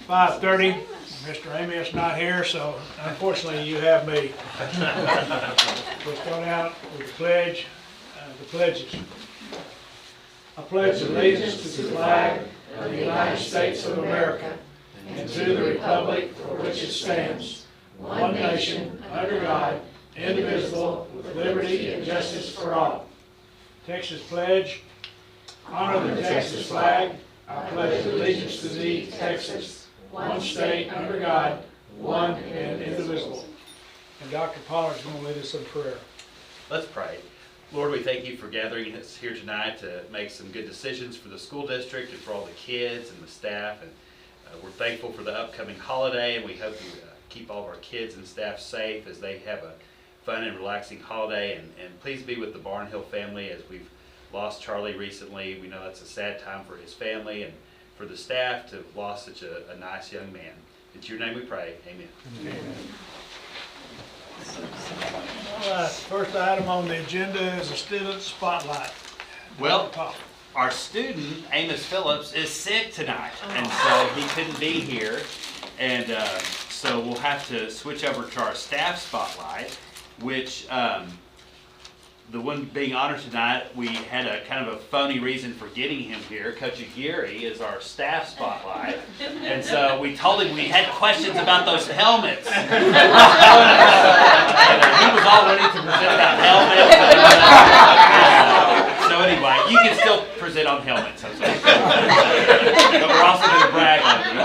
5:30. Mr. Amy is not here, so unfortunately you have me. We'll start out with the pledge, the pledges. I pledge allegiance to the flag of the United States of America and to the republic for which it stands, one nation, under God, indivisible, with liberty and justice for all. Texas pledge. Honor the Texas flag. I pledge allegiance to thee, Texas, one state under God, one and indivisible. And Dr. Pollard's going to lead us in prayer. Let's pray. Lord, we thank you for gathering us here tonight to make some good decisions for the school district and for all the kids and the staff. And we're thankful for the upcoming holiday, and we hope you keep all of our kids and staff safe as they have a fun and relaxing holiday. And please be with the Barnhill family as we've lost Charlie recently. We know that's a sad time for his family and for the staff to have lost such a nice young man. It's your name we pray. Amen. Amen. All right, first item on the agenda is a student spotlight. Well, our student, Amos Phillips, is sick tonight, and so he couldn't be here. And so we'll have to switch over to our staff spotlight, which the one being honored tonight, we had a kind of a phony reason for getting him here. Coach Aguirre is our staff spotlight, and so we told him we had questions about those helmets. And, he was all ready to present about helmets. So anyway, you can still present on helmets, but we're also going to brag on you.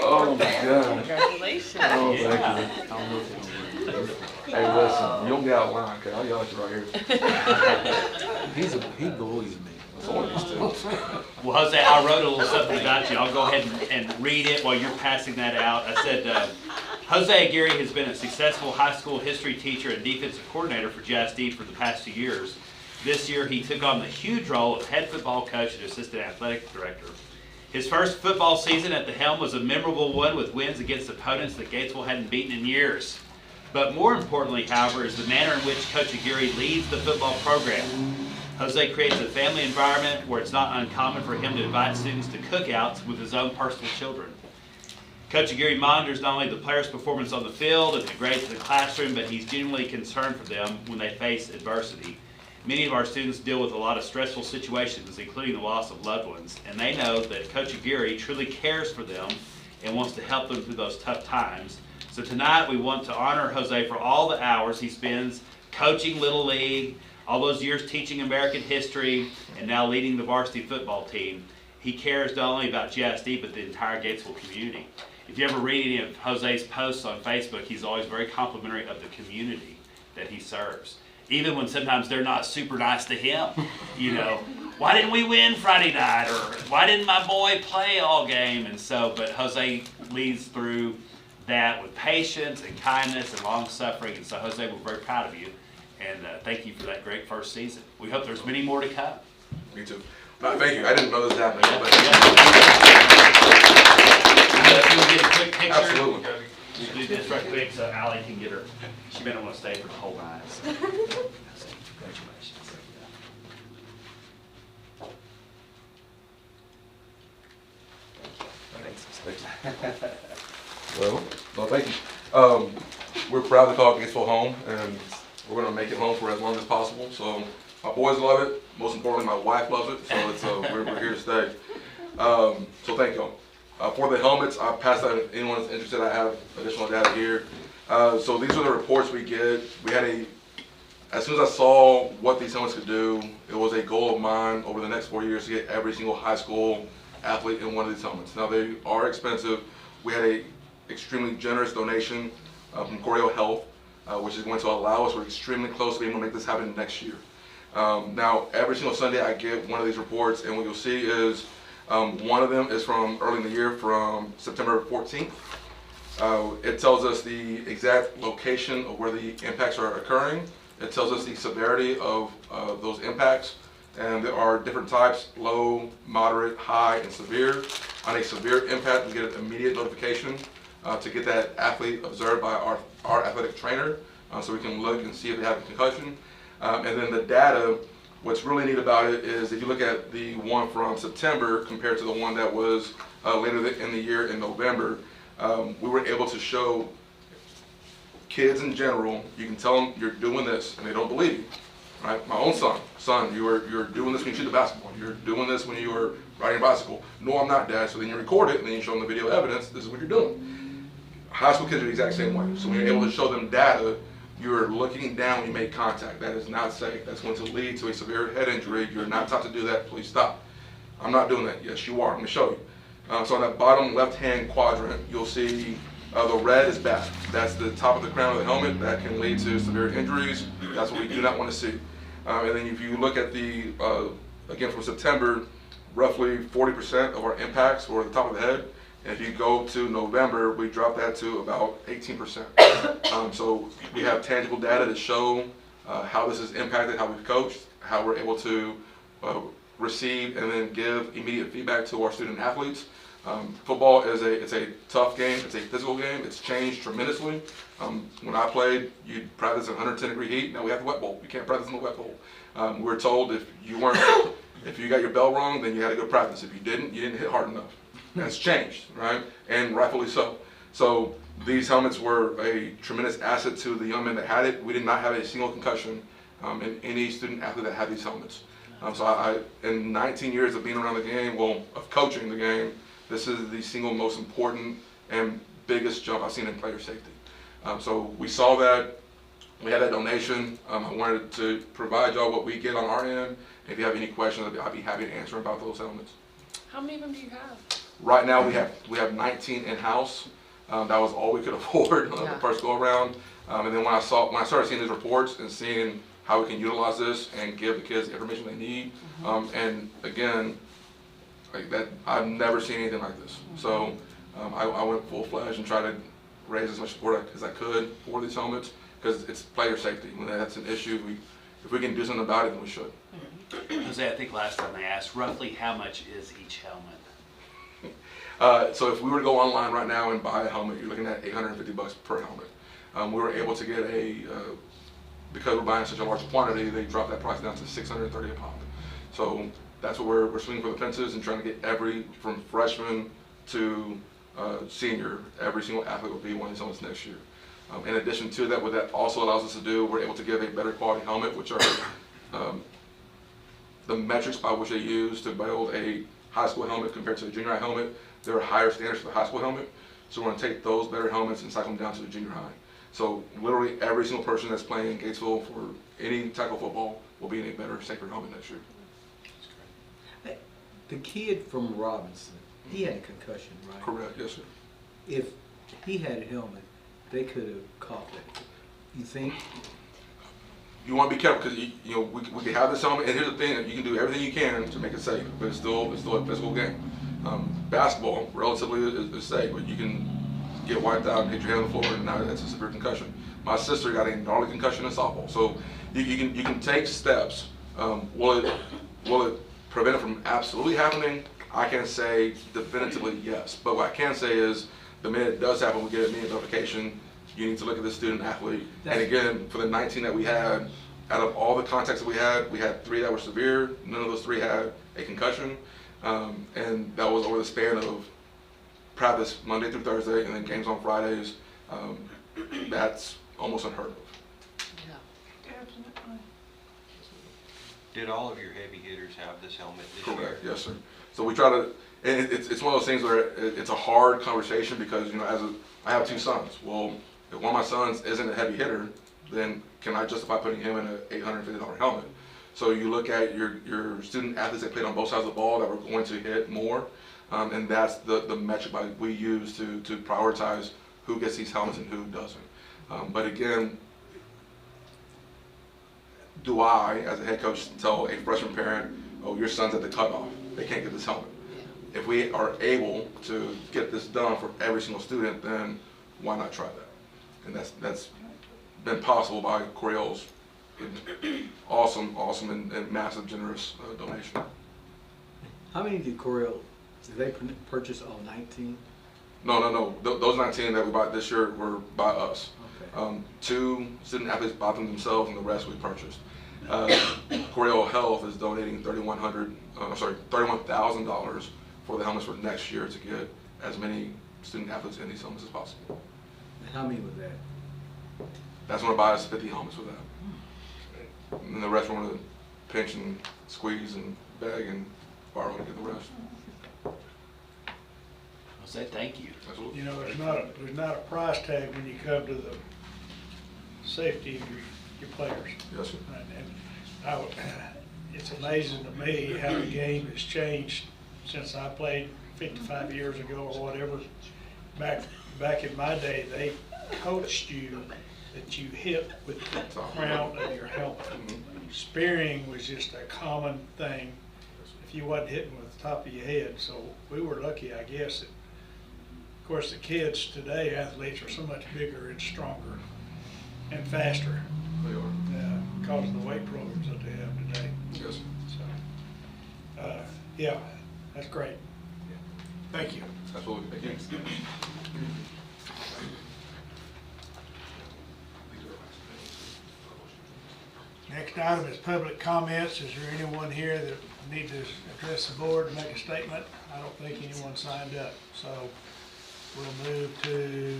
Oh my God. Congratulations. Oh, thank you. Hey, listen, you don't get out of line, okay? I'll yell at you right here. He bullies me. That's all he's doing. Well, Jose, I wrote a little something about you. I'll go ahead and read it while you're passing that out. I said, Jose Aguirre has been a successful high school history teacher and defensive coordinator for ISD for the past 2 years. This year, he took on the huge role of head football coach and assistant athletic director. His first football season at the helm was a memorable one with wins against opponents that Gatesville hadn't beaten in years. But more importantly, however, is the manner in which Coach Aguirre leads the football program. Jose creates a family environment where it's not uncommon for him to invite students to cookouts with his own personal children. Coach Aguirre monitors not only the players' performance on the field and the grades in the classroom, but he's genuinely concerned for them when they face adversity. Many of our students deal with a lot of stressful situations, including the loss of loved ones, and they know that Coach Aguirre truly cares for them and wants to help them through those tough times. So tonight we want to honor Jose for all the hours he spends coaching Little League, all those years teaching American history, and now leading the varsity football team. He cares not only about GISD, but the entire Gatesville community. If you ever read any of Jose's posts on Facebook, he's always very complimentary of the community that he serves. Even when sometimes they're not super nice to him. You know, why didn't we win Friday night? Or why didn't my boy play all game? And so, but Jose leads through that with patience and kindness and long suffering. And so, Jose, we're very proud of you. And thank you for that great first season. We hope there's many more to come. Me too. Thank you. I didn't know this was happening. Yeah, But Can we get a quick picture? absolutely. We'll do this right quick so Allie can get her. She may not want to stay for the whole night. So. Congratulations. Well, thank you. We're proud to call Gatesville home, and we're going to make it home for as long as possible. So my boys love it. Most importantly, my wife loves it. So it's we're here to stay. So thank y'all. For the helmets, I passed out if anyone is interested. I have additional data here. So these are the reports we get. We had as soon as I saw what these helmets could do, it was a goal of mine over the next 4 years to get every single high school athlete in one of these helmets. Now they are expensive. We had a extremely generous donation from Corio Health, which is going to allow us, we're extremely close to being able to make this happen next year. Now every single Sunday I get one of these reports, and what you'll see is one of them is from early in the year, from September 14th. It tells us the exact location of where the impacts are occurring. It tells us the severity of those impacts, and there are different types: low, moderate, high, and severe. On a severe impact, we get an immediate notification to get that athlete observed by our athletic trainer, so we can look and see if they have a concussion. And then the data What's really neat about it is if you look at the one from September compared to the one that was later in the year in November, we were able to show kids in general, you can tell them you're doing this and they don't believe you. Right? My own son, you're doing this when you shoot the basketball. You're doing this when you were riding a bicycle. No, I'm not, Dad. So then you record it and then you show them the video evidence. This is what you're doing. High school kids are the exact same way. So when you're able to show them data, you're looking down when you make contact. That is not safe. That's going to lead to a severe head injury. You're not taught to do that. Please stop. I'm not doing that. Yes, you are. I'm going to show you. So on that bottom left-hand quadrant, you'll see the red is bad. That's the top of the crown of the helmet. That can lead to severe injuries. That's what we do not want to see. And then if you look at the, again from September, roughly 40% of our impacts were at the top of the head. And if you go to November, we dropped that to about 18%. So we have tangible data to show how this has impacted how we've coached, how we're able to receive and then give immediate feedback to our student athletes. Football is it's a tough game. It's a physical game. It's changed tremendously. When I played, you'd practice in 110 degree heat. Now we have the wet bowl. You can't practice in the wet bowl. We're told if you got your bell wrong, then you had to go practice. If you didn't hit hard enough. That's changed, right? And rightfully so. So these helmets were a tremendous asset to the young men that had it. We did not have a single concussion in any student athlete that had these helmets. So I, in 19 years of being around the game, well, of coaching the game, this is the single most important and biggest jump I've seen in player safety. So we saw that, we had that donation. I wanted to provide y'all what we get on our end. If you have any questions, I'd be happy to answer about those helmets. How many of them do you have? Right now we have 19 in-house. That was all we could afford the first go around. And then when I started seeing these reports and seeing how we can utilize this and give the kids the information they need, and again, like that, I've never seen anything like this. So I went full-fledged and tried to raise as much support as I could for these helmets because it's player safety. When that's an issue, if we can do something about it, then we should. Jose, I think last time they asked roughly how much is each helmet? So if we were to go online right now and buy a helmet, you're looking at $850 per helmet. We were able to get because we're buying such a large quantity, they dropped that price down to $630 a pop. So that's what we're swinging for the fences and trying to get from freshman to senior, every single athlete will be one of these helmets next year. In addition to that, what that also allows us to do, we're able to give a better quality helmet, which are the metrics by which they use to build a high school helmet compared to a junior high helmet. There are higher standards for the high school helmet, so we're going to take those better helmets and cycle them down to the junior high. So literally every single person that's playing in Gatesville for any type of football will be in a better, safer helmet next year. The kid from Robinson, he had a concussion, right? Correct, yes sir. If he had a helmet, they could have caught that. You think? You want to be careful because we can have this helmet, and here's the thing: you can do everything you can to make it safe, but it's still a physical game. Basketball relatively is safe, but you can get wiped out and hit your head on the floor, and now that's a severe concussion. My sister got a gnarly concussion in softball, so you can take steps. Will it prevent it from absolutely happening? I can't say definitively yes, but what I can say is the minute it does happen, we get an immediate notification. You need to look at the student athlete. And again, for the 19 that we had, out of all the contacts that we had 3 that were severe. None of those 3 had a concussion. And that was over the span of practice Monday through Thursday and then games on Fridays. That's almost unheard of. Yeah. Did all of your heavy hitters have this helmet this year? Correct, yes sir. So we try to, and it's one of those things where it's a hard conversation because, I have 2 sons. Well, if one of my sons isn't a heavy hitter, then can I justify putting him in an $850 helmet? So you look at your student athletes that played on both sides of the ball that were going to hit more, and that's the metric we use to prioritize who gets these helmets and who doesn't. But again, do I, as a head coach, tell a freshman parent, oh, your son's at the cutoff, they can't get this helmet? If we are able to get this done for every single student, then why not try that? And that's been possible by Coriel's awesome and massive, generous donation. How many did Coriel, did they purchase all 19? No. Those 19 that we bought this year were by us. Okay. 2 student athletes bought them themselves and the rest we purchased. Cordell Health is donating $31,000 for the helmets for next year to get as many student athletes in these helmets as possible. And how many was that? That's going to buy us 50 helmets with that. And then the rest we're going to pinch and squeeze and beg and borrow to get the rest. I'll say thank you. Absolutely. You know, there's not a price tag when you come to the safety of your players. Yes, sir. It's amazing to me how the game has changed since I played 55 years ago or whatever. Back in my day, they coached you that you hit with the crown of your helmet. Spearing was just a common thing if you wasn't hitting with the top of your head. So we were lucky, I guess. Of course, the kids today, athletes, are so much bigger and stronger and faster They are. because of the weight programs that they have today. Yes, sir. So, yeah, that's great. Thank you. Absolutely. Thank you. Next item is public comments. Is there anyone here that needs to address the board and make a statement? I don't think anyone signed up. So we'll move to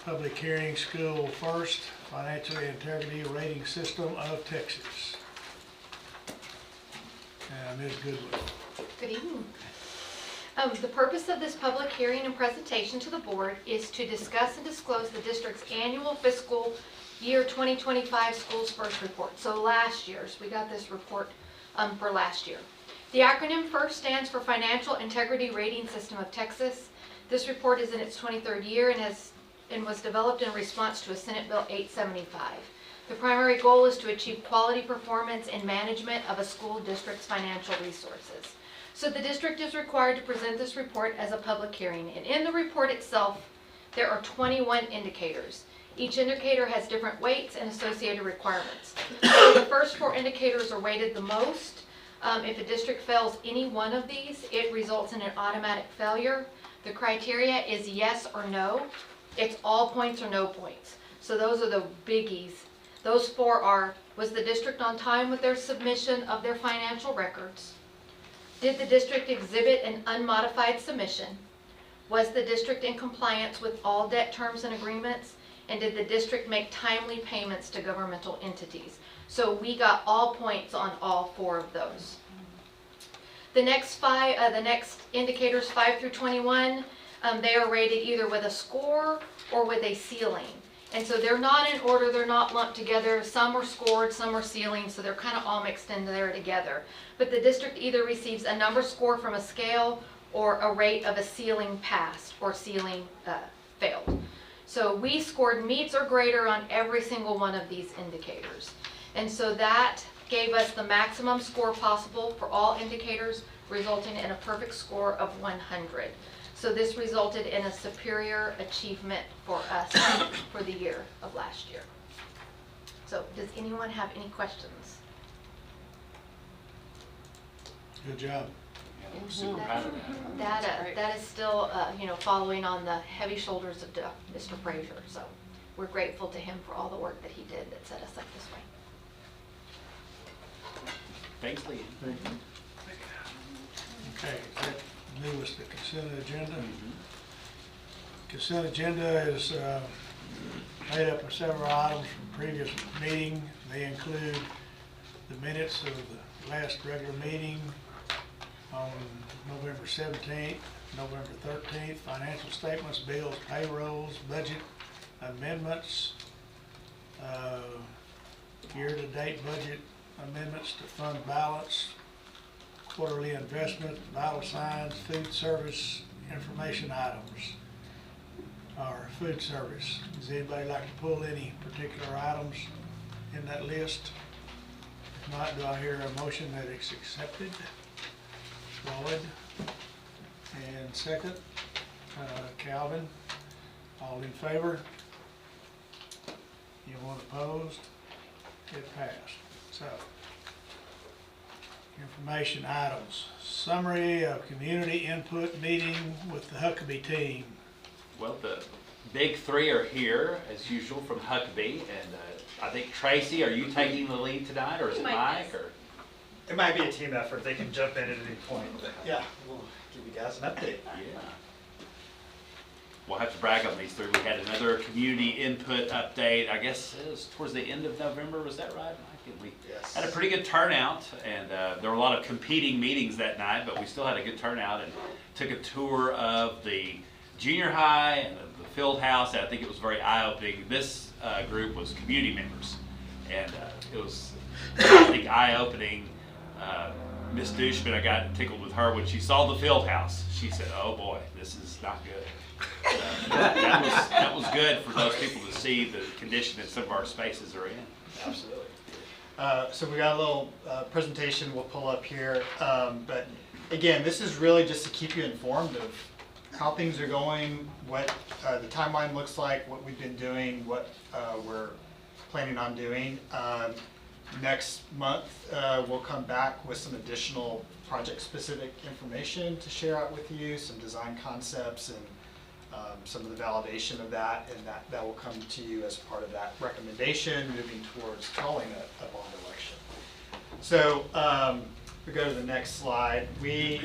public hearing, school first, financial integrity rating system of Texas. Ms. Goodwin. Good evening. The purpose of this public hearing and presentation to the board is to discuss and disclose the district's annual fiscal year 2025 Schools First report. So last year's, we got this report for last year. The acronym FIRST stands for Financial Integrity Rating System of Texas. This report is in its 23rd year and was developed in response to a Senate Bill 875. The primary goal is to achieve quality performance and management of a school district's financial resources. So the district is required to present this report as a public hearing. And in the report itself, there are 21 indicators. Each indicator has different weights and associated requirements. So the first 4 indicators are weighted the most. If a district fails any one of these, it results in an automatic failure. The criteria is yes or no. It's all points or no points. So those are the biggies. Those 4 are, was the district on time with their submission of their financial records? Did the district exhibit an unmodified submission? Was the district in compliance with all debt terms and agreements? And did the district make timely payments to governmental entities? So we got all points on all 4 of those. The next indicators 5 through 21, they are rated either with a score or with a ceiling. And so they're not in order, they're not lumped together. Some are scored, some are ceiling, so they're kind of all mixed in there together. But the district either receives a number score from a scale or a rate of a ceiling passed or ceiling failed. So we scored meets or greater on every single one of these indicators. And so that gave us the maximum score possible for all indicators, resulting in a perfect score of 100. So this resulted in a superior achievement for us for the year of last year. So does anyone have any questions? Good job. We're super proud of that. That is still, following on the heavy shoulders of Mr. Frazier. So we're grateful to him for all the work that he did that set us up this way. Thanks, Lee. Thank you. Okay, that new is the consent agenda. Consent agenda is made up of several items from previous meeting. They include the minutes of the last regular meeting on November 17th, November 13th, financial statements, bills, payrolls, budget amendments, year-to-date budget amendments to fund balance, quarterly investment, vital signs, food service, information items, or food service. Does anybody like to pull any particular items in that list? If not, do I hear a motion that it's accepted? Floyd, and second, Calvin. All in favor? Anyone opposed? It passed. So, information items. Summary of community input meeting with the Huckabee team. Well, the big three are here, as usual, from Huckabee, and I think Tracy, are you taking the lead tonight, or is it Mike, or? It might be a team effort. They can jump in at any point. But yeah, we'll give you guys an update. Yeah. We'll have to brag on these three. We had another community input update, I guess it was towards the end of November, was that right, Mike? And we Yes. had a pretty good turnout, and there were a lot of competing meetings that night, but we still had a good turnout, and took a tour of the junior high and the field house, and I think it was very eye-opening. This group was community members, and it was, I think, eye-opening. Miss Dushman, I got tickled with her when she saw the field house. She said, "Oh boy, this is not good." That was good for those people to see the condition that some of our spaces are in. Absolutely. So we got a little presentation we'll pull up here. But again, this is really just to keep you informed of how things are going, what the timeline looks like, what we've been doing, what we're planning on doing. Next month, we'll come back with some additional project-specific information to share out with you, some design concepts and some of the validation of that, and that will come to you as part of that recommendation moving towards calling a bond election. So if we go to the next slide, we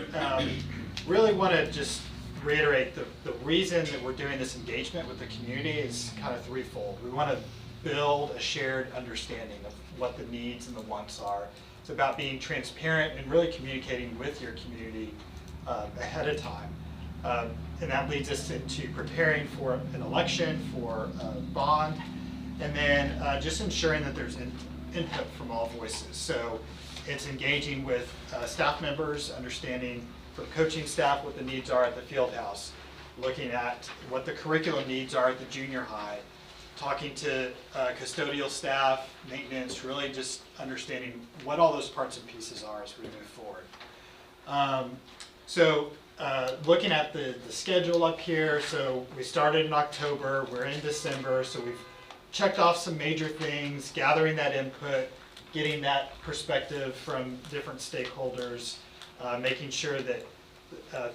really want to just reiterate the reason that we're doing this engagement with the community is kind of threefold. We want to build a shared understanding of what the needs and the wants are. It's about being transparent and really communicating with your community ahead of time. And that leads us into preparing for an election, for a bond, and then just ensuring that there's input from all voices. So it's engaging with staff members, understanding for coaching staff what the needs are at the field house, looking at what the curriculum needs are at the junior high, talking to custodial staff, maintenance, really just understanding what all those parts and pieces are as we move forward. Looking at the schedule up here, so we started in October, we're in December, so we've checked off some major things, gathering that input, getting that perspective from different stakeholders, making sure that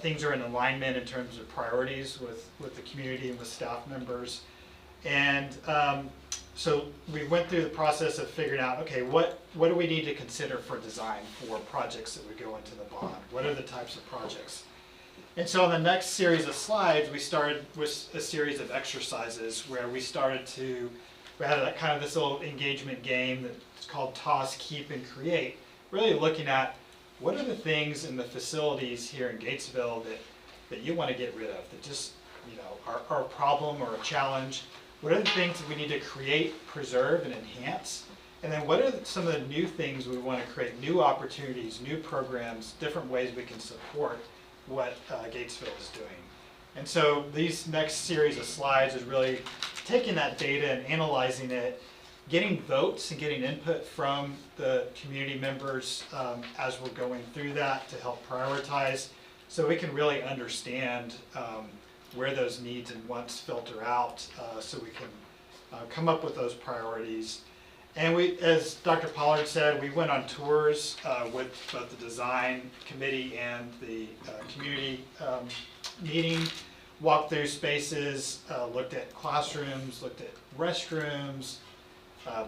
things are in alignment in terms of priorities with the community and with staff members. And so we went through the process of figuring out, okay, what do we need to consider for design for projects that would go into the bond? What are the types of projects? And so on the next series of slides, we started with a series of exercises where we had kind of this little engagement game that's called Toss, Keep, and Create, really looking at what are the things in the facilities here in Gatesville that you want to get rid of, that just are a problem or a challenge. What are the things that we need to create, preserve, and enhance? And then what are some of the new things we want to create, new opportunities, new programs, different ways we can support what Gatesville is doing. And so these next series of slides is really taking that data and analyzing it, getting votes and getting input from the community members as we're going through that to help prioritize, so we can really understand where those needs and wants filter out, so we can come up with those priorities. And we, as Dr. Pollard said, we went on tours with both the design committee and the community meeting, walked through spaces, looked at classrooms, looked at restrooms,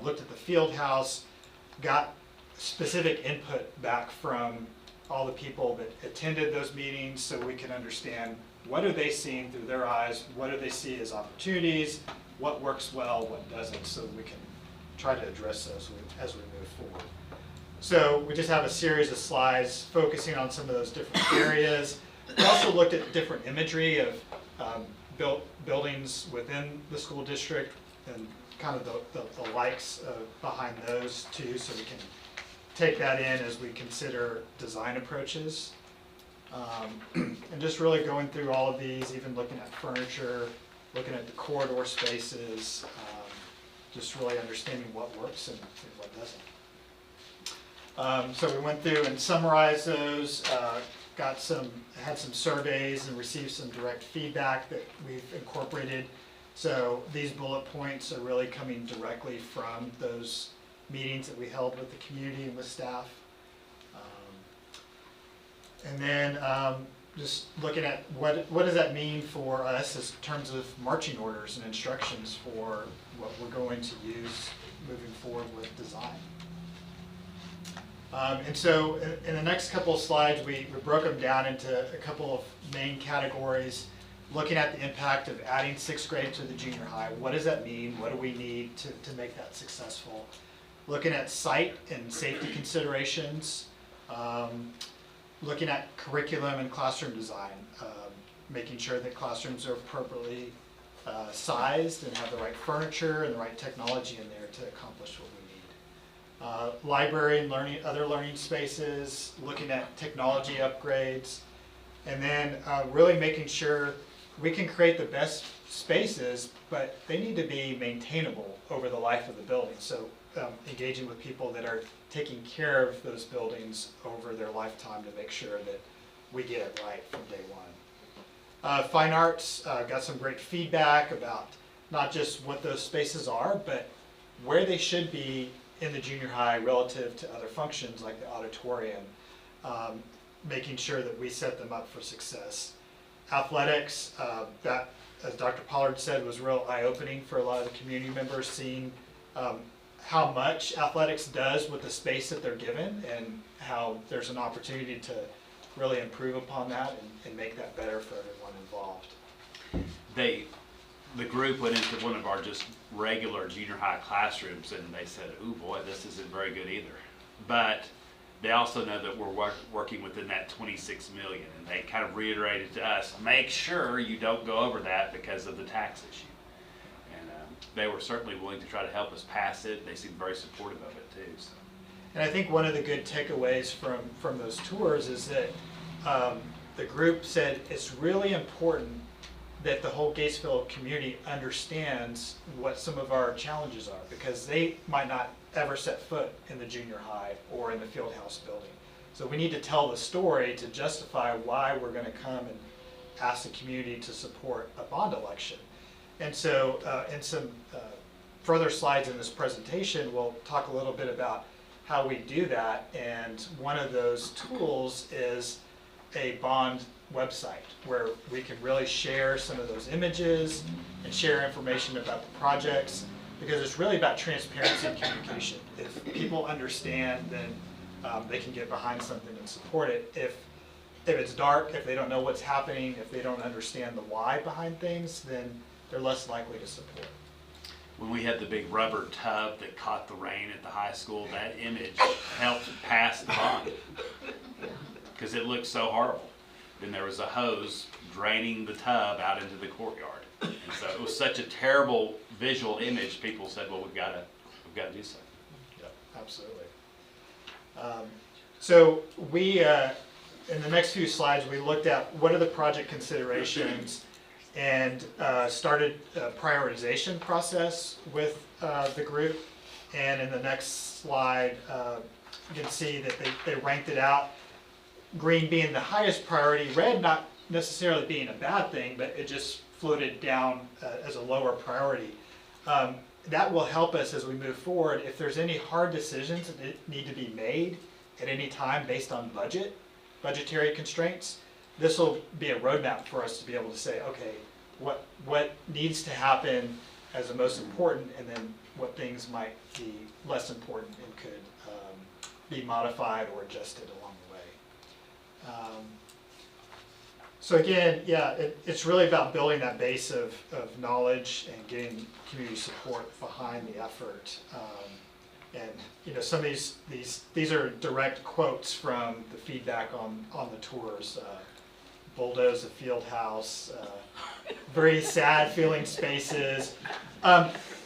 looked at the field house, got specific input back from all the people that attended those meetings so we can understand what are they seeing through their eyes, what do they see as opportunities, what works well, what doesn't, so we can try to address those as we move forward. So we just have a series of slides focusing on some of those different areas. We also looked at different imagery of buildings within the school district and kind of the likes behind those too, so we can take that in as we consider design approaches. And just really going through all of these, even looking at furniture, looking at the corridor spaces, just really understanding what works and what doesn't. So we went through and summarized those, had some surveys and received some direct feedback that we've incorporated. So these bullet points are really coming directly from those meetings that we held with the community and with staff. And then just looking at what does that mean for us in terms of marching orders and instructions for what we're going to use moving forward with design. And so in the next couple of slides, we broke them down into a couple of main categories, looking at the impact of adding 6th grade to the junior high. What does that mean? What do we need to make that successful? Looking at site and safety considerations, looking at curriculum and classroom design, making sure that classrooms are appropriately sized and have the right furniture and the right technology in there to accomplish what we need. Library and other learning spaces, looking at technology upgrades, and then really making sure we can create the best spaces, but they need to be maintainable over the life of the building. So engaging with people that are taking care of those buildings over their lifetime to make sure that we get it right from day one. Fine arts, got some great feedback about not just what those spaces are, but where they should be in the junior high relative to other functions like the auditorium, making sure that we set them up for success. Athletics, that, as Dr. Pollard said, was real eye-opening for a lot of the community members, seeing how much athletics does with the space that they're given and how there's an opportunity to really improve upon that and make that better for everyone involved. The group went into one of our just regular junior high classrooms and they said, "Ooh boy, this isn't very good either." But they also know that we're working within that 26 million, and they kind of reiterated to us, make sure you don't go over that because of the tax issue. And they were certainly willing to try to help us pass it. They seemed very supportive of it too. So. And I think one of the good takeaways from those tours is that the group said it's really important that the whole Gatesville community understands what some of our challenges are, because they might not ever set foot in the junior high or in the field house building. So we need to tell the story to justify why we're going to come and ask the community to support a bond election. And so in some further slides in this presentation, we'll talk a little bit about how we do that. And one of those tools is a bond website where we can really share some of those images and share information about the projects, because it's really about transparency and communication. If people understand, then they can get behind something and support it. If it's dark, if they don't know what's happening, if they don't understand the why behind things, then they're less likely to support. When we had the big rubber tub that caught the rain at the high school, that image helped pass the bond because it looked so horrible. Then there was a hose draining the tub out into the courtyard. And so it was such a terrible visual image, people said, well, we've got to do something. Yep, absolutely. So we, in the next few slides, we looked at what are the project considerations and started a prioritization process with the group. And in the next slide, you can see that they ranked it out. Green being the highest priority, red not necessarily being a bad thing, but it just floated down as a lower priority. That will help us as we move forward. If there's any hard decisions that need to be made at any time based on budgetary constraints, this will be a roadmap for us to be able to say, okay, what needs to happen as the most important, and then what things might be less important and could be modified or adjusted along the way. So again, yeah, it's really about building that base of knowledge and getting community support behind the effort. And you know, some of these are direct quotes from the feedback on the tours. Bulldoze the field house, very sad feeling spaces.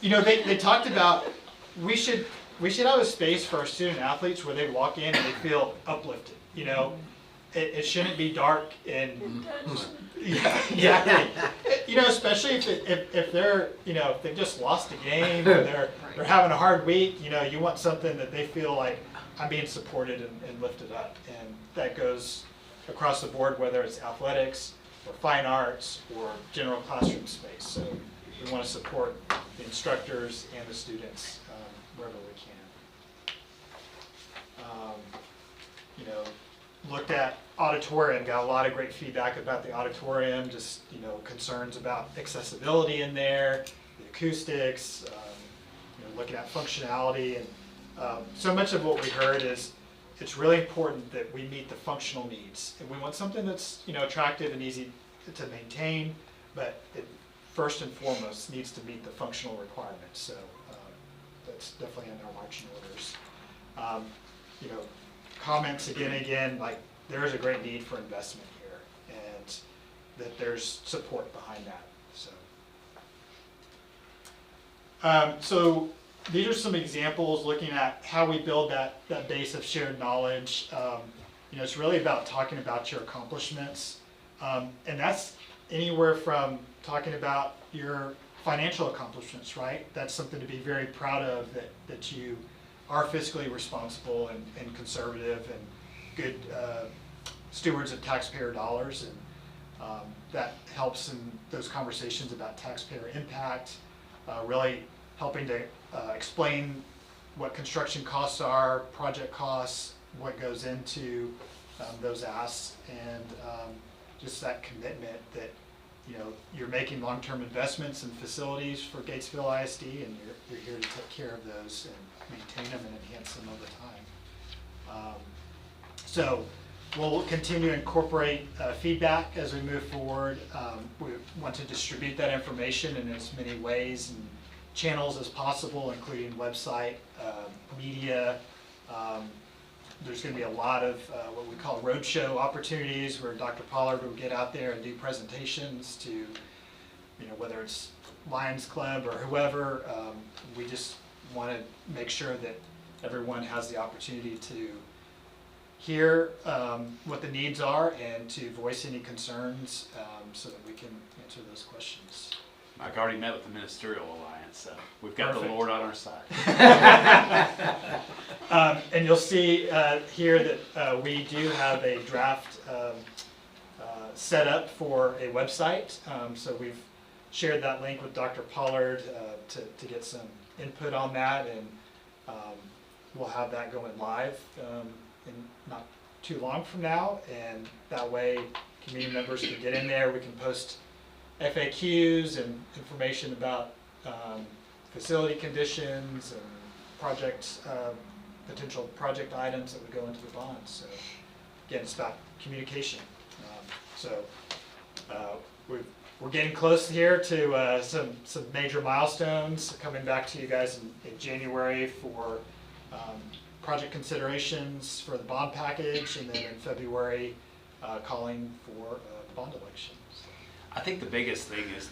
You know, they talked about we should have a space for our student athletes where they walk in and they feel uplifted. You know, it shouldn't be dark and yeah, exactly. You know, especially if they're, you know, if they've just lost a game or they're having a hard week. You know, you want something that they feel like I'm being supported and lifted up, and that goes across the board, whether it's athletics or fine arts or general classroom space. So we want to support the instructors and the students wherever we can. You know, looked at auditorium, got a lot of great feedback about the auditorium, just, concerns about accessibility in there, the acoustics, looking at functionality, and so much of what we heard is it's really important that we meet the functional needs, and we want something that's attractive and easy to maintain, but it first and foremost needs to meet the functional requirements. So that's definitely in our marching orders. Comments again and again, like there is a great need for investment here, and that there's support behind that. So these are some examples looking at how we build that base of shared knowledge. It's really about talking about your accomplishments, and that's anywhere from talking about your financial accomplishments, right? That's something to be very proud of, that you are fiscally responsible and conservative and good stewards of taxpayer dollars, and that helps in those conversations about taxpayer impact, really helping to explain what construction costs are, project costs, what goes into those asks, and just that commitment that you're making long-term investments in facilities for Gatesville ISD, and you're here to take care of those and maintain them and enhance them over time. So we'll continue to incorporate feedback as we move forward. We want to distribute that information in as many ways and channels as possible, including website, media. There's going to be a lot of what we call roadshow opportunities, where Dr. Pollard will get out there and do presentations to, whether it's Lions Club or whoever. We just want to make sure that everyone has the opportunity to hear what the needs are and to voice any concerns, so that we can answer those questions. Mike already met with the Ministerial Alliance, so we've got Perfect. the Lord on our side. And you'll see here that we do have a draft set up for a website. So we've shared that link with Dr. Pollard to get some input on that, and we'll have that going live in not too long from now, and that way community members can get in there. We can post FAQs and information about facility conditions and project potential project items that would go into the bonds. So again, it's about communication. We're getting close here to some major milestones, coming back to you guys in January for project considerations for the bond package, and then in February calling for the bond election. I think the biggest thing is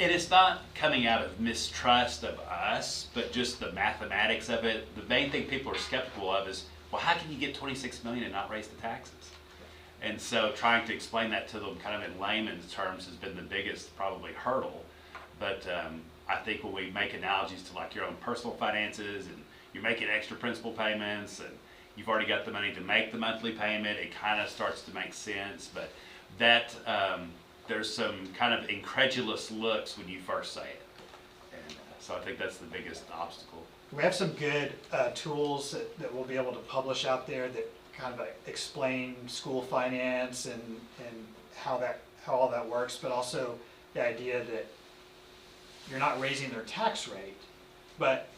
and it's not coming out of mistrust of us, but just the mathematics of it. The main thing people are skeptical of is, well, how can you get $26 million and not raise the taxes? And so trying to explain that to them kind of in layman's terms has been the biggest probably hurdle. But I think when we make analogies to like your own personal finances, and you're making extra principal payments, and you've already got the money to make the monthly payment, it kind of starts to make sense. But that there's some kind of incredulous looks when you first say it. And so I think that's the biggest obstacle. We have some good tools that we'll be able to publish out there that kind of explain school finance and how all that works, but also the idea that you're not raising their tax rate, but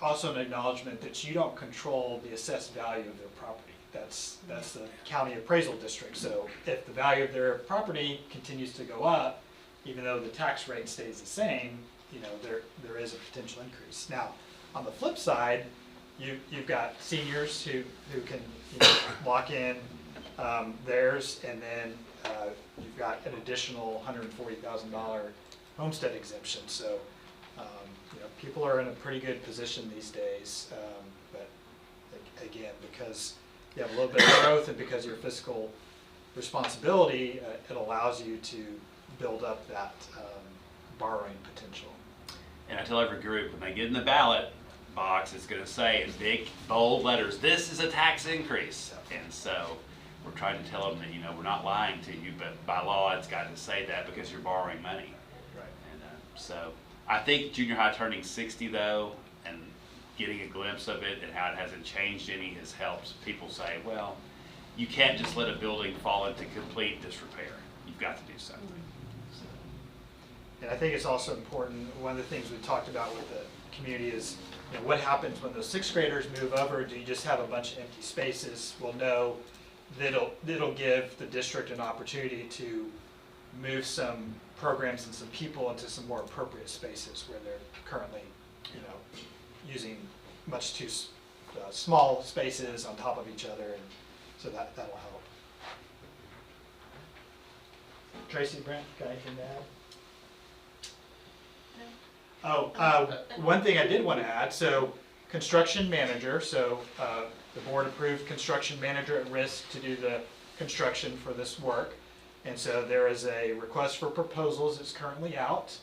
also an acknowledgement that you don't control the assessed value of their property. That's the county appraisal district. So if the value of their property continues to go up, even though the tax rate stays the same, there is a potential increase. Now, on the flip side, you've got seniors who can lock in theirs, and then you've got an additional $140,000 homestead exemption. So people are in a pretty good position these days, but again, because you have a little bit of growth and because of your fiscal responsibility, it allows you to build up that borrowing potential. And I tell every group, when they get in the ballot box, it's going to say in big, bold letters, this is a tax increase. And so we're trying to tell them that, we're not lying to you, but by law, it's got to say that because you're borrowing money. Right. And so I think junior high turning 60, though, and getting a glimpse of it and how it hasn't changed any has helped people say, well, you can't just let a building fall into complete disrepair. You've got to do something. And I think it's also important, one of the things we talked about with the community is, you know, what happens when those sixth graders move over? Do you just have a bunch of empty spaces? Well, no, that'll give the district an opportunity to move some programs and some people into some more appropriate spaces where they're currently, you know, using much too small spaces on top of each other, and so that'll help. Tracy, Brent, got anything to add? Oh, one thing I did want to add, so construction manager, so the board approved construction manager at risk to do the construction for this work. And so there is a request for proposals that's currently out.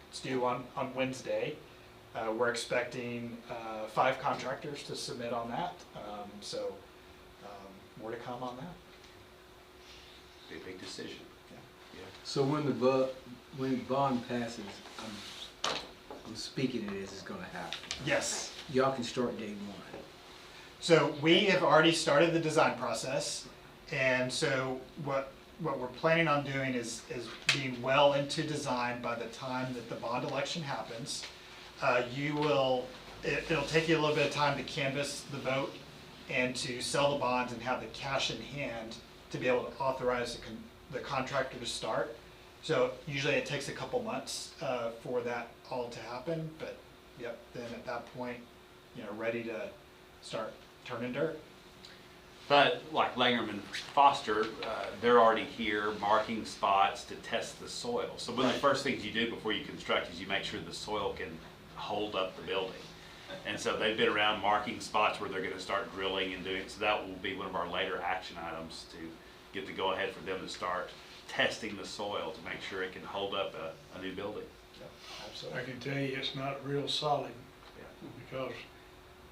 It's due on Wednesday. We're expecting 5 contractors to submit on that. So more to come on that. Be a big decision. So when when bond passes, I'm speaking it as it's gonna happen. Yes. Y'all can start day 1. So we have already started the design process, and so what we're planning on doing is being well into design by the time that the bond election happens. It'll take you a little bit of time to canvass the vote and to sell the bonds and have the cash in hand to be able to authorize the contractor to start. So usually it takes a couple months for that all to happen, but yep, then at that point, you know, ready to start turning dirt. But like Langham and Foster, they're already here marking spots to test the soil. So one of the first things you do before you construct is you make sure the soil can hold up the building. And so they've been around marking spots where they're going to start drilling and doing, so that will be one of our later action items to get the go ahead for them to start testing the soil to make sure it can hold up a new building. Yep, I absolutely. can tell you it's not real solid, because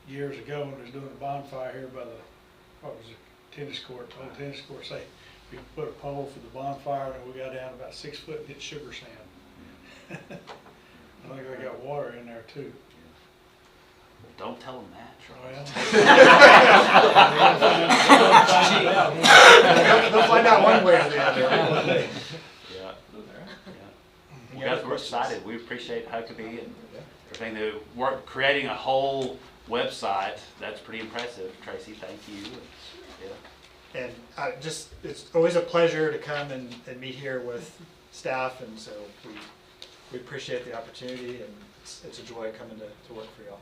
years ago when we was doing a bonfire here by the, what was it, tennis court, old tennis court, say, we put a pole for the bonfire and we got down about 6 foot and hit sugar sand. I think they got water in there too. Don't tell them that, Charles. They'll find out one way or the other. Yeah. Well, guys, we're excited. We appreciate Huckabee and everything. We're creating a whole website. That's pretty impressive. Tracy, thank you. Yeah. And it's always a pleasure to come and meet here with staff, and so we appreciate the opportunity, and it's a joy coming to work for y'all.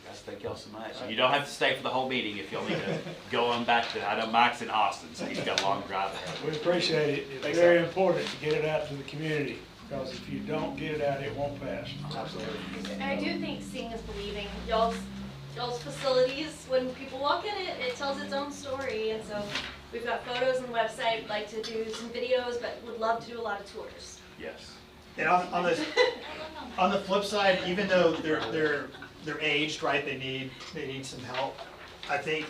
Guys, thank y'all so much. You don't have to stay for the whole meeting if y'all need to go on back to, I know Mike's in Austin, so he's got a long drive ahead. We appreciate it. It's very important to get it out to the community, because if you don't get it out, it won't pass. Absolutely. I do think seeing is believing. Y'all's facilities, when people walk in it, it tells its own story. And so we've got photos on the website. We'd like to do some videos, but would love to do a lot of tours. Yes. And on the flip side, even though they're aged, right? They need some help. I think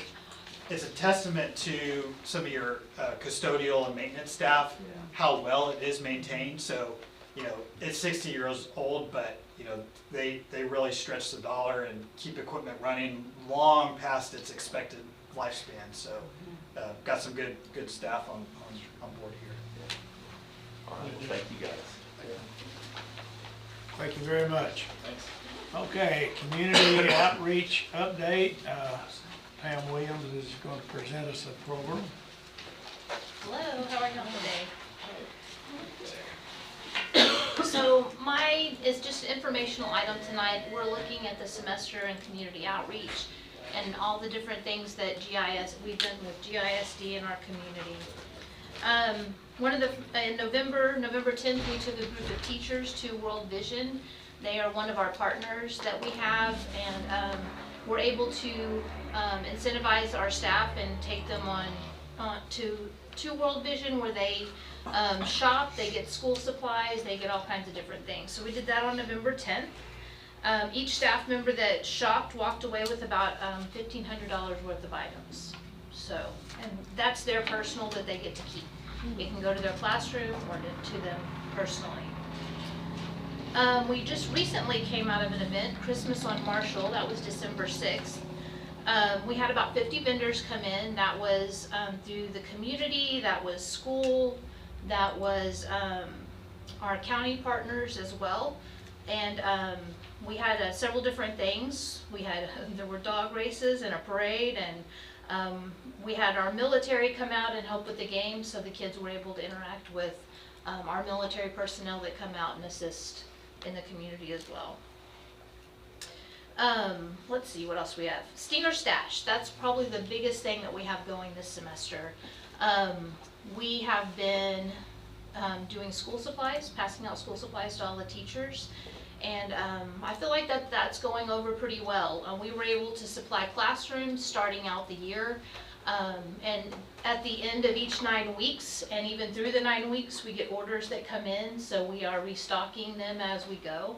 it's a testament to some of your custodial and maintenance staff how well it is maintained. So, you know, it's 60 years old, but you know they really stretch the dollar and keep equipment running long past its expected lifespan. So, got some good staff on board here. All right. Well, thank you guys. Thank you very much. Thanks. Okay, community outreach update. Pam Williams is going to present us a program. Hello, how are y'all today? So mine is just an informational item tonight. We're looking at the semester and community outreach and all the different things that we've done with GISD in our community. In November 10th, we took a group of teachers to World Vision. They are one of our partners that we have, and we're able to incentivize our staff and take them on to World Vision, where they shop, they get school supplies, they get all kinds of different things. So we did that on November 10th. Each staff member that shopped walked away with about $1,500 worth of items. So, and that's their personal that they get to keep. It can go to their classroom or to them personally. We just recently came out of an event, Christmas on Marshall, that was December 6th. We had about 50 vendors come in. That was through the community, that was school, that was our county partners as well. And we had several different things. There were dog races and a parade, and we had our military come out and help with the game, so the kids were able to interact with our military personnel that come out and assist in the community as well. Let's see what else we have. Stinger Stash, that's probably the biggest thing that we have going this semester. We have been doing school supplies, passing out school supplies to all the teachers. And I feel like that's going over pretty well. We were able to supply classrooms starting out the year. And at the end of each 9 weeks, and even through the 9 weeks, we get orders that come in, so we are restocking them as we go.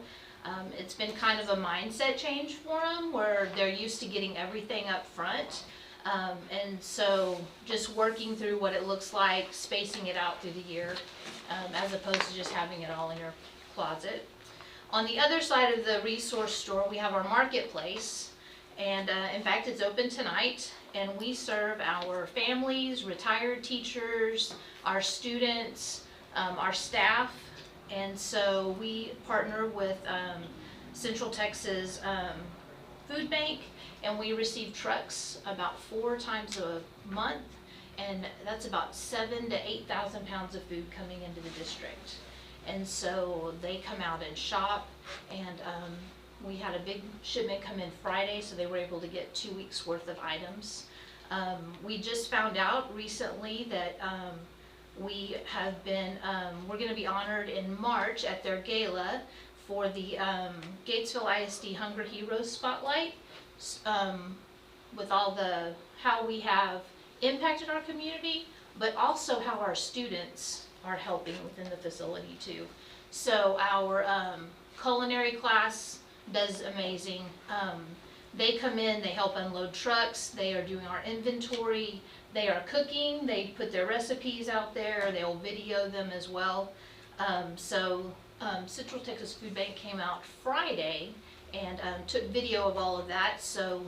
It's been kind of a mindset change for them, where they're used to getting everything up front. And so just working through what it looks like, spacing it out through the year, as opposed to just having it all in your closet. On the other side of the resource store, we have our marketplace, and in fact, it's open tonight, and we serve our families, retired teachers, our students, our staff, and so we partner with Central Texas Food Bank, and we receive trucks about 4 times a month, and that's about 7,000 to 8,000 pounds of food coming into the district. And so they come out and shop, and we had a big shipment come in Friday, so they were able to get 2 weeks worth of items. We just found out recently that we have been, we're going to be honored in March at their gala for the Gatesville ISD Hunger Heroes Spotlight, with all how we have impacted our community, but also how our students are helping within the facility too. So our culinary class does amazing. They come in, they help unload trucks, they are doing our inventory, they are cooking, they put their recipes out there, they'll video them as well. Central Texas Food Bank came out Friday and took video of all of that, so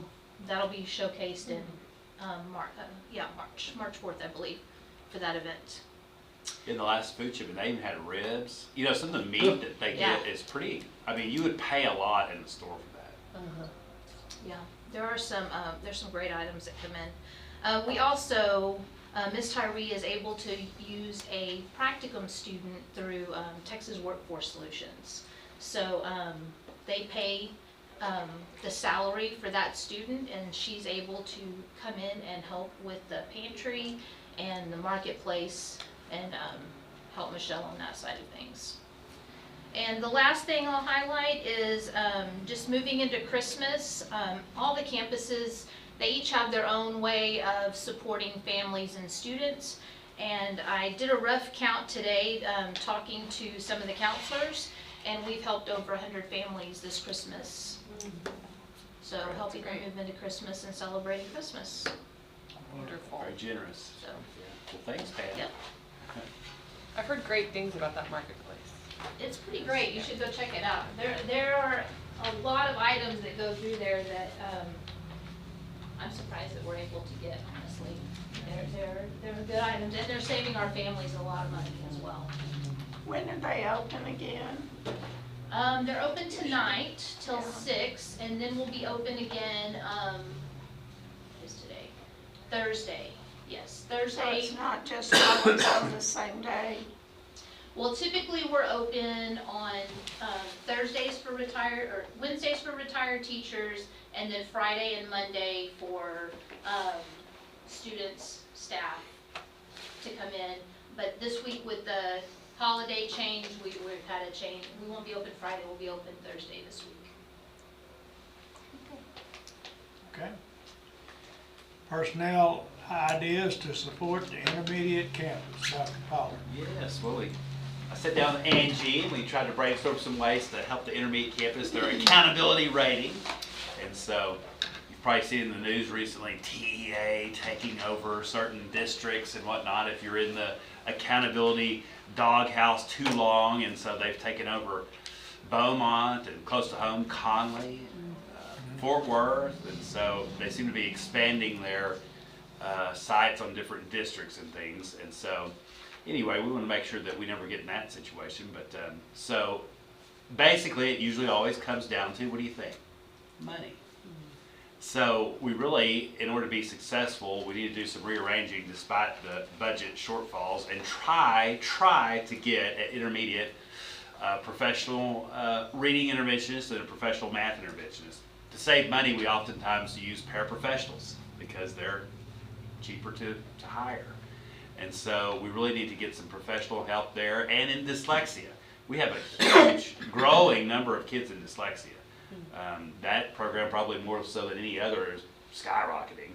that'll be showcased in March 4th, I believe, for that event. In the last food shipment, they even had ribs. You know, some of the meat that they get is pretty, I mean, you would pay a lot in the store for that. Yeah, there are there's some great items that come in. We also, Ms. Tyree is able to use a practicum student through Texas Workforce Solutions. So they pay the salary for that student, and she's able to come in and help with the pantry and the marketplace, and help Michelle on that side of things. And the last thing I'll highlight is just moving into Christmas. All the campuses, they each have their own way of supporting families and students. And I did a rough count today, talking to some of the counselors, and we've helped over 100 families this Christmas. So helping them move into Christmas and celebrating Christmas. Wonderful. Very generous. So. Yeah. Well, thanks, Pat. Yep. I've heard great things about that marketplace. It's pretty great. You should go check it out. There are a lot of items that go through there that I'm surprised that we're able to get, honestly. They're good items, and they're saving our families a lot of money as well. When are they open again? They're open tonight till 6, and then we'll be open again, what is today? Thursday. Yes, So Thursday. it's not just always on the same day? Well, typically we're open on Thursdays for retired, or Wednesdays for retired teachers, and then Friday and Monday for students, staff to come in. But this week with the holiday change, we've had a change. We won't be open Friday, we'll be open Thursday this week. Okay. Personnel ideas to support the intermediate campus, Dr. Pollard. Yes, well, I sat down with Angie and we tried to brainstorm some ways to help the intermediate campus, their accountability rating. And so you've probably seen in the news recently, TEA taking over certain districts and whatnot if you're in the accountability doghouse too long. And so they've taken over Beaumont and close to home, Conley, Fort Worth, and so they seem to be expanding their sites on different districts and things. And so, anyway, we want to make sure that we never get in that situation. But so basically, it usually always comes down to, what do you think? Money. So we really, in order to be successful, we need to do some rearranging despite the budget shortfalls, and try to get an intermediate professional reading interventionist and a professional math interventionist. To save money, we oftentimes use paraprofessionals because they're cheaper to hire. And so we really need to get some professional help there. And in dyslexia, we have a huge growing number of kids in dyslexia. That program, probably more so than any other, is skyrocketing.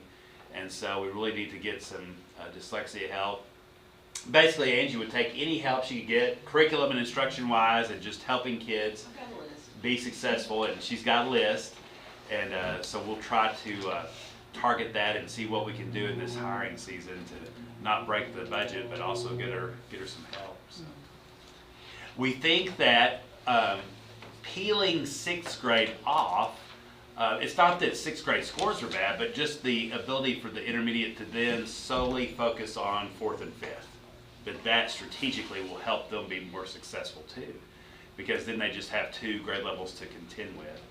And so we really need to get some dyslexia help. Basically, Angie would take any help she could get, curriculum and instruction wise, and just helping kids be successful. And she's got a list. And so we'll try to target that and see what we can do in this hiring season to not break the budget, but also get her some help. So. We think that peeling 6th grade off, it's not that 6th grade scores are bad, but just the ability for the intermediate to then solely focus on 4th and 5th. But that strategically will help them be more successful too, because then they just have 2 grade levels to contend with.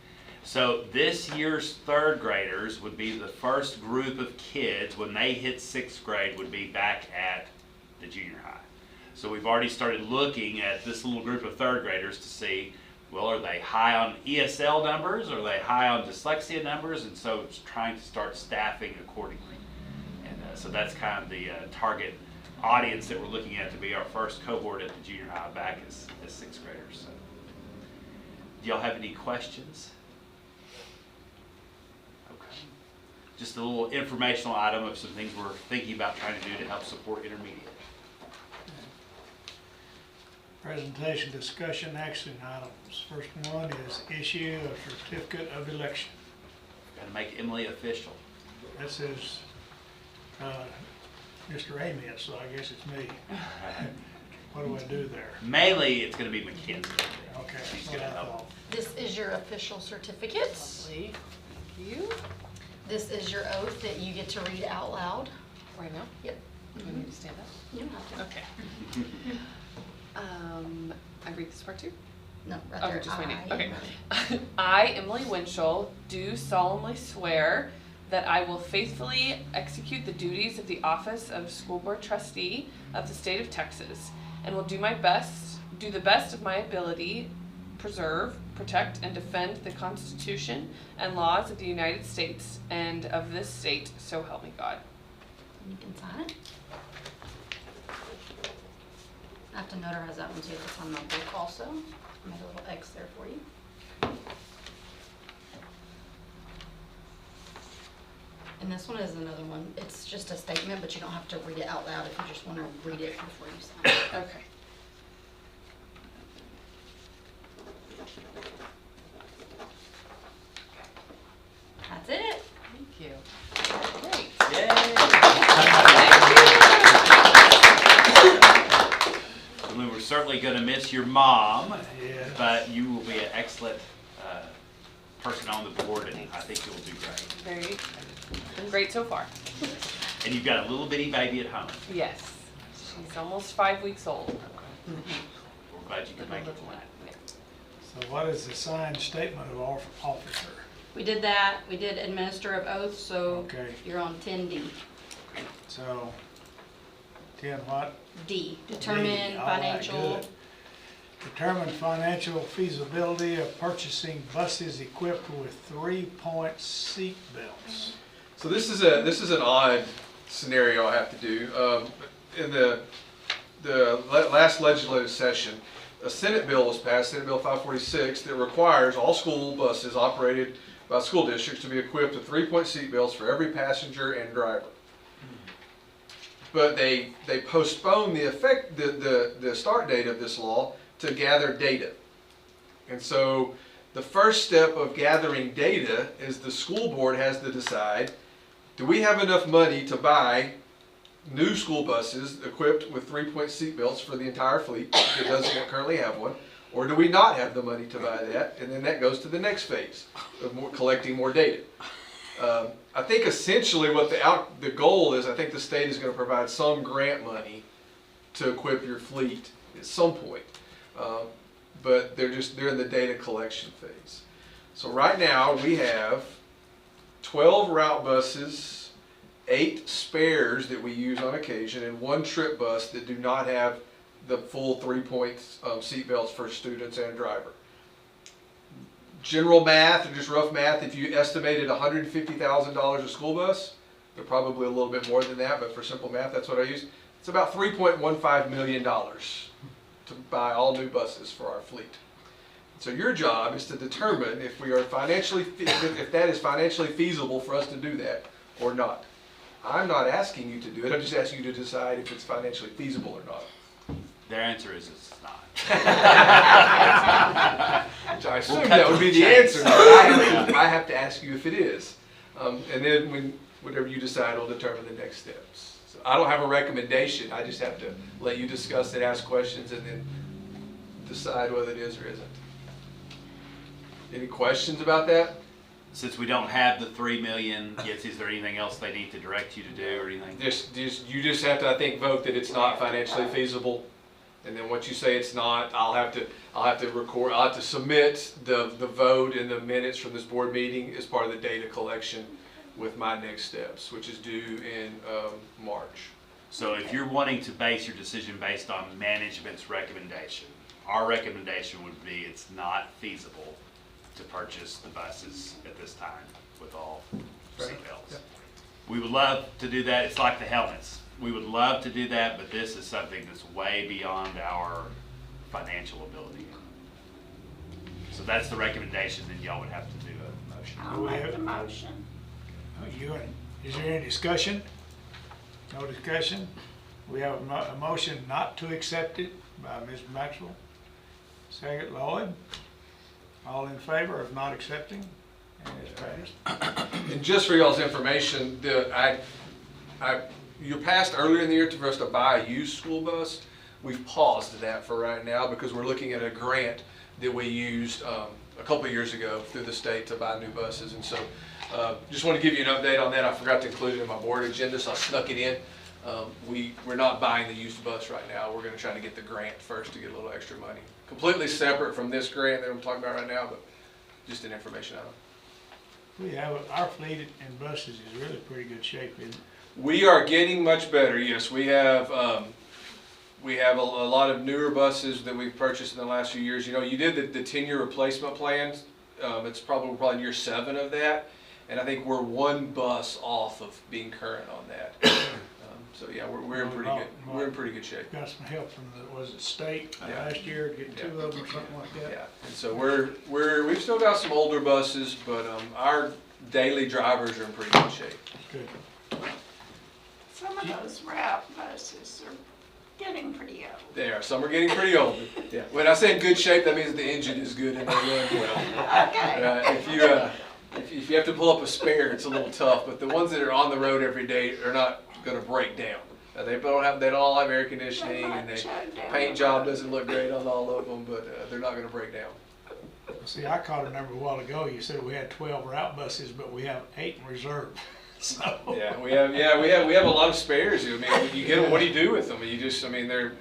So this year's 3rd graders would be the first group of kids, when they hit 6th grade, would be back at the junior high. So we've already started looking at this little group of 3rd graders to see, well, are they high on ESL numbers? Are they high on dyslexia numbers? And so it's trying to start staffing accordingly. And so that's kind of the target audience that we're looking at to be our first cohort at the junior high back as 6th graders. So, do y'all have any questions? Okay. Just a little informational item of some things we're thinking about trying to do to help support intermediate. Presentation, discussion, action items. First one is issue a certificate of election. Got to make Emily official. This is Mr. Amitt, so I guess it's me. What do I do there? Mainly, it's going to be Mackenzie. Okay. She's going to help. This is your official certificate. Lovely. Thank you. This is your oath that you get to read out loud. Right now? Yep. Do I need to stand up? You don't have to. Okay. I read this part too? No, right there. Okay, just my name. I- Okay. I, Emily Winchell, do solemnly swear that I will faithfully execute the duties of the office of School Board Trustee of the state of Texas, and will do the best of my ability, preserve, protect, and defend the Constitution and laws of the United States and of this state, so help me God. You can sign it. I have to notarize that one too, it's on my book also. I made a little X there for you. And this one is another one. It's just a statement, but you don't have to read it out loud if you just want to read it before you sign it. Okay. That's it. Thank you. Great. Yay! Thank you. We were certainly going to miss your mom, Yeah. but you will be an excellent person on the board, and I think you'll do great. Very been great so far. And you've got a little bitty baby at home. Yes. She's almost 5 weeks old. We're glad you could make it tonight. So what is the signed statement of officer? We did that. We did administer of oath, so Okay. you're on 10D. So, 10 what? D, determine D. All right, financial. good. Determine financial feasibility of purchasing buses equipped with 3-point seat belts. So this is an odd scenario I have to do. In the last legislative session, a Senate bill was passed, Senate Bill 546, that requires all school buses operated by school districts to be equipped with 3-point seat belts for every passenger and driver. But they postponed the start date of this law to gather data. And so the first step of gathering data is the school board has to decide, do we have enough money to buy new school buses equipped with 3-point seat belts for the entire fleet that doesn't currently have one, Or do we not have the money to buy that? And then that goes to the next phase of collecting more data. I think essentially what the goal is, I think the state is going to provide some grant money to equip your fleet at some point. But they're in the data collection phase. So right now we have 12 route buses, 8 spares that we use on occasion, and 1 trip bus that do not have the full 3-point seat belts for students and driver. General math, or just rough math, if you estimated $150,000 a school bus, they're probably a little bit more than that, but for simple math, that's what I use. It's about $3.15 million to buy all new buses for our fleet. So your job is to determine if we are if that is financially feasible for us to do that or not. I'm not asking you to do it. I'm just asking you to decide if it's financially feasible or not. Their answer is it's not. So I assume that would be the answer, but I have to ask you if it is. And then whatever you decide will determine the next steps. So I don't have a recommendation. I just have to let you discuss it, ask questions, and then decide whether it is or isn't. Any questions about that? Since we don't have the 3 million, yes, is there anything else they need to direct you to do or anything? You just have to, I think, vote that it's not financially feasible. And then once you say it's not, I'll have to submit the vote and the minutes from this board meeting as part of the data collection with my next steps, which is due in March. So if you're wanting to base your decision based on management's recommendation, our recommendation would be it's not feasible to purchase the buses at this time with all seatbelts. Yep. We would love to do that. It's like the helmets. We would love to do that, but this is something that's way beyond our financial ability. So that's the recommendation, then y'all would have to do a motion. I'll make the motion. Is there any discussion? No discussion? We have a motion not to accept it by Ms. Maxwell. Second, Lloyd. All in favor of not accepting? And it's passed. And just for y'all's information, you passed earlier in the year for us to buy a used school bus. We've paused that for right now because we're looking at a grant that we used a couple of years ago through the state to buy new buses. And so just want to give you an update on that. I forgot to include it in my board agenda, so I snuck it in. We're not buying the used bus right now. We're going to try to get the grant first to get a little extra money. Completely separate from this grant that I'm talking about right now, but just an information item. Our fleet in buses is really pretty good shape, isn't it? We are getting much better. Yes, we have a lot of newer buses that we've purchased in the last few years. You know, you did the 10-year replacement plans. It's probably year 7 of that, and I think we're 1 bus off of being current on that. So yeah, we're in pretty good. We're in pretty good shape. Got some help from the state last year, getting 2 of them or something like that. Yeah, and so we've still got some older buses, but our daily drivers are in pretty good shape. Good. Some of those route buses are getting pretty old. They are. Some are getting pretty old. Yeah. When I say in good shape, that means the engine is good and they run well. Okay. If you have to pull up a spare, it's a little tough. But the ones that are on the road every day are not going to break down. They don't all have air conditioning, and the paint job doesn't look great on all of them, but they're not going to break down. See, I caught a number a while ago. You said we had 12 route buses, but we have 8 in reserve. So. Yeah, we have a lot of spares. I mean, when you get them, what do you do with them? You just, I mean, they're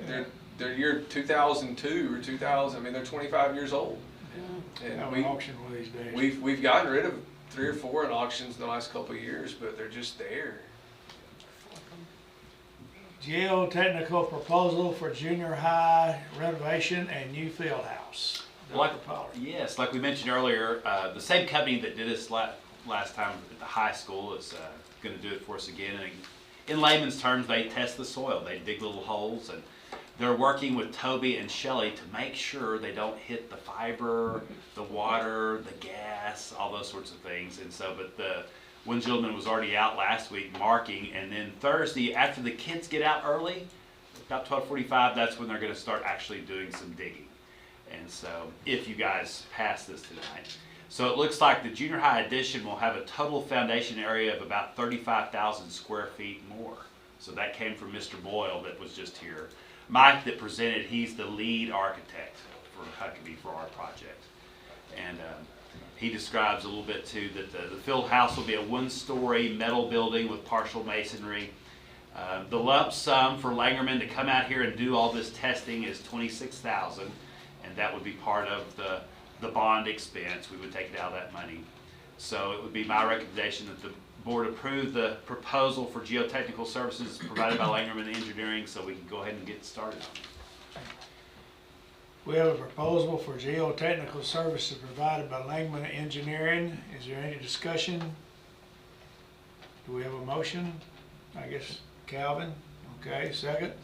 year 2002 or 2000. I mean, they're 25 years old. Yeah. And have an auction one of these days. We've gotten rid of 3 or 4 in auctions in the last couple of years, but they're just there. Geotechnical proposal for junior high renovation and new field house. Yes, like we mentioned earlier, the same company that did this last time at the high school is going to do it for us again. And in layman's terms, they test the soil. They dig little holes, and they're working with Toby and Shelley to make sure they don't hit the fiber, the water, the gas, all those sorts of things. And so, but one gentleman was already out last week marking, and then Thursday, after the kids get out early, about 12:45, that's when they're going to start actually doing some digging. And so, if you guys pass this tonight. So it looks like the junior high addition will have a total foundation area of about 35,000 square feet more. So that came from Mr. Boyle that was just here. Mike that presented, he's the lead architect for Huckabee for our project. And he describes a little bit too that the field house will be a one-story metal building with partial masonry. The lump sum for Langerman to come out here and do all this testing is $26,000, and that would be part of the bond expense. We would take it out of that money. So it would be my recommendation that the board approve the proposal for geotechnical services provided by Langerman Engineering, so we can go ahead and get started on it. We have a proposal for geotechnical services provided by Langman Engineering. Is there any discussion? Do we have a motion? I guess Calvin, okay, second?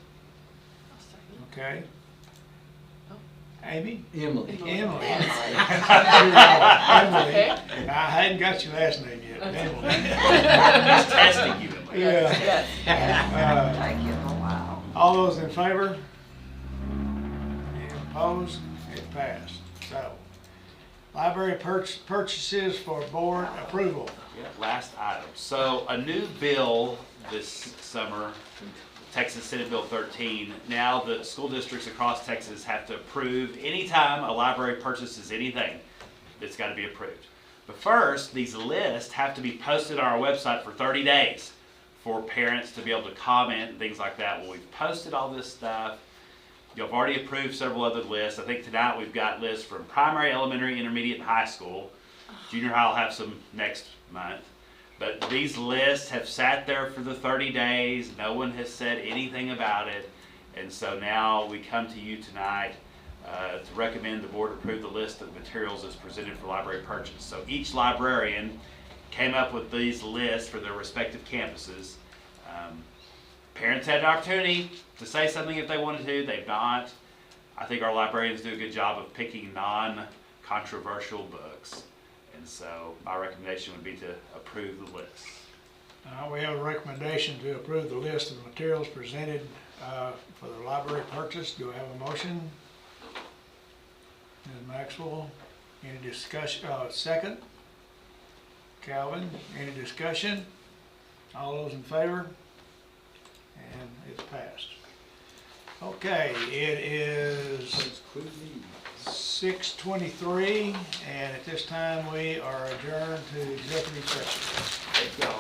Okay. Amy? Emily. Emily. Okay. I hadn't got your last name yet. Emily. He's testing you. Yeah. Yeah. Thank you. Wow. All those in favor? Any opposed? It passed. So, library purchases for board approval. Yeah, last item. So a new bill this summer, Texas Senate Bill 13. Now the school districts across Texas have to approve anytime a library purchases anything, it's got to be approved. But first, these lists have to be posted on our website for 30 days for parents to be able to comment and things like that. Well, we've posted all this stuff. You've already approved several other lists. I think tonight we've got lists from primary, elementary, intermediate, and high school. Junior high will have some next month. But these lists have sat there for the 30 days. No one has said anything about it. And so now we come to you tonight to recommend the board approve the list of materials as presented for library purchase. So each librarian came up with these lists for their respective campuses. Parents had an opportunity to say something if they wanted to. They've not. I think our librarians do a good job of picking non-controversial books. And so my recommendation would be to approve the list. We have a recommendation to approve the list of materials presented for the library purchase. Do I have a motion? Ms. Maxwell, any discussion? Second? Calvin, any discussion? All those in favor? And it's passed. Okay, it is 6:23, and at this time we are adjourned to executive session.